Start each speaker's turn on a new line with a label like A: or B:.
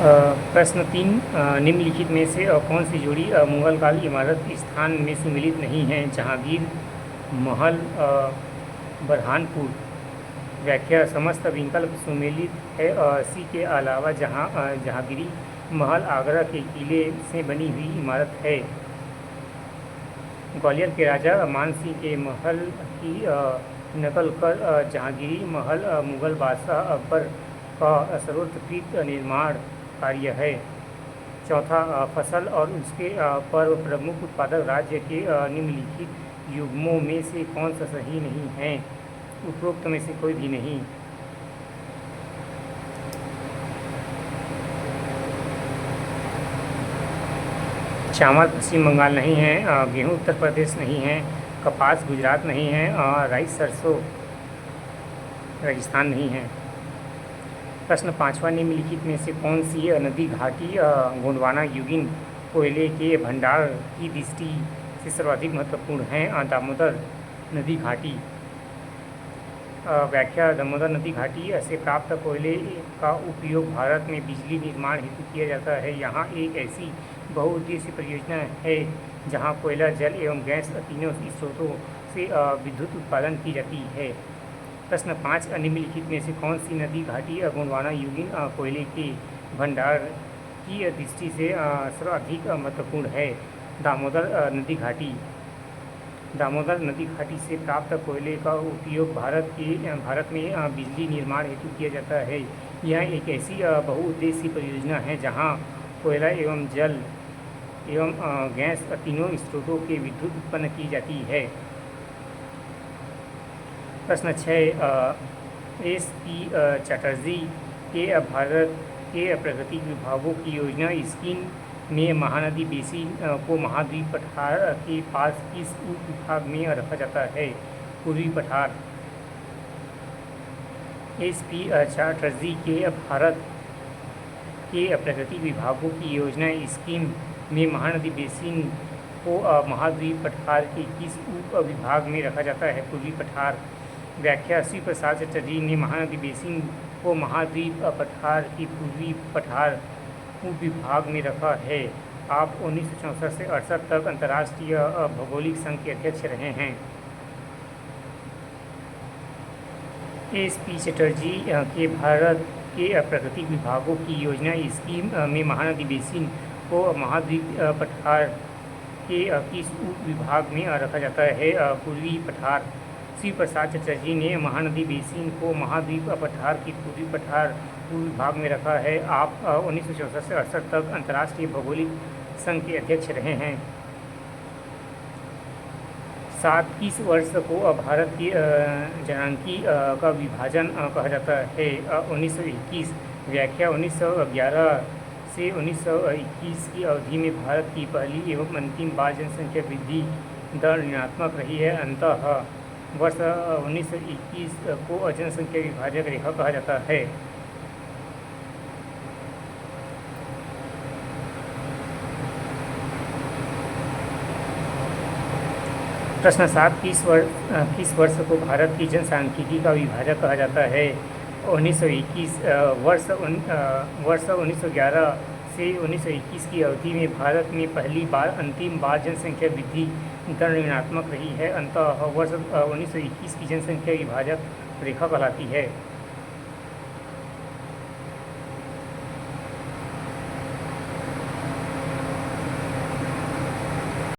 A: प्रश्न 3, निम्नलिखित में से कौन सी जोड़ी मुगल काल इमारत स्थान में सुमिलित नहीं है? जहांगीर महल, बरहानपुर। व्याख्या: समस्त विकल्प सुमेलित है। सी के अलावा जहांगीरी महल आगरा के किले से बनी हुई इमारत है। ग्वालियर के राजा मानसिंह के महल की नकल कर जहांगीरी महल मुगल बादशाह अकबर का सर्वोत्कृष्ट निर्माण कार्य है। चौथा, फसल और उसके पर्व प्रमुख उत्पादक राज्य के निम्नलिखित युग्मों में से कौन सा सही नहीं है? उपरोक्त में से कोई भी नहीं। चावल पश्चिम बंगाल नहीं है, गेहूं उत्तर प्रदेश नहीं है, कपास गुजरात नहीं है, राइस सरसों राजस्थान नहीं है। प्रश्न 5वां, निम्नलिखित में से कौन सी नदी घाटी गोंडवाना युगीन कोयले के भंडार की दृष्टि से सर्वाधिक महत्वपूर्ण है? दामोदर नदी घाटी। व्याख्या: दामोदर नदी घाटी से प्राप्त कोयले का उपयोग भारत में बिजली निर्माण हेतु किया जाता है। यहाँ एक ऐसी बहुउद्देशीय परियोजना है जहाँ कोयला, जल एवं गैस तीनों स्रोतों से विद्युत उत्पादन की जाती है। प्रश्न 5, निम्नलिखित में से कौन सी नदी घाटी गोंडवाना युगीन कोयले के भंडार की दृष्टि से सर्वाधिक महत्वपूर्ण है? दामोदर नदी घाटी। दामोदर नदी घाटी से प्राप्त कोयले का उपयोग भारत में बिजली निर्माण हेतु किया जाता है। यह एक ऐसी बहुउद्देशीय परियोजना है जहां कोयला एवं जल एवं गैस तीनों स्रोतों के विद्युत उत्पन्न की जाती है। प्रश्न 6, एस.पी. चटर्जी के भारत के प्राकृतिक विभागों की योजना स्कीम में महानदी बेसिन को महाद्वीप पठार के पास किस उप विभाग में रखा जाता है? पूर्वी पठार। एस.पी. चटर्जी के भारत के प्राकृतिक विभागों की योजना स्कीम में महानदी बेसिन को महाद्वीप पठार के किस उप विभाग में रखा जाता है? पूर्वी पठार। व्याख्या: श्री प्रसाद चटर्जी ने महानदी बेसिन को महाद्वीप पठार की पूर्वी पठार उप विभाग में रखा है। आप 1964 से 68 तक अंतर्राष्ट्रीय भौगोलिक संघ के अध्यक्ष रहे हैं। एस.पी. चटर्जी के भारत के प्राकृतिक विभागों की योजना स्कीम में महानदी बेसिन को महाद्वीप पठार के किस उप विभाग में रखा जाता है? पूर्वी पठार। श्री प्रसाद चटर्जी ने महानदी बेसिन को महाद्वीप पठार की पूर्वी पठार उप विभाग में रखा है। आप 1964 से 68 तक अंतर्राष्ट्रीय भौगोलिक संघ के अध्यक्ष रहे हैं। 7 वर्ष को भारत की जनांकी का विभाजन कहा जाता है। 1921। व्याख्या: 1911 से 1921 की अवधि में भारत की पहली एवं अंतिम बार जनसंख्या वृद्धि दर ऋणात्मक रही है। अंततः वर्ष 1921 को जनसंख्या विभाजक रेखा कहा जाता है। प्रश्न 7, किस वर्ष को भारत की जनसांख्यिकी का विभाजक कहा जाता है? 1921। वर्ष 1911 से 1921 की अवधि में भारत में पहली बार अंतिम बार जनसंख्या वृद्धि दर ऋणात्मक रही है। अंततः वर्ष 1921 की जनसंख्या विभाजक रेखा कहलाती है।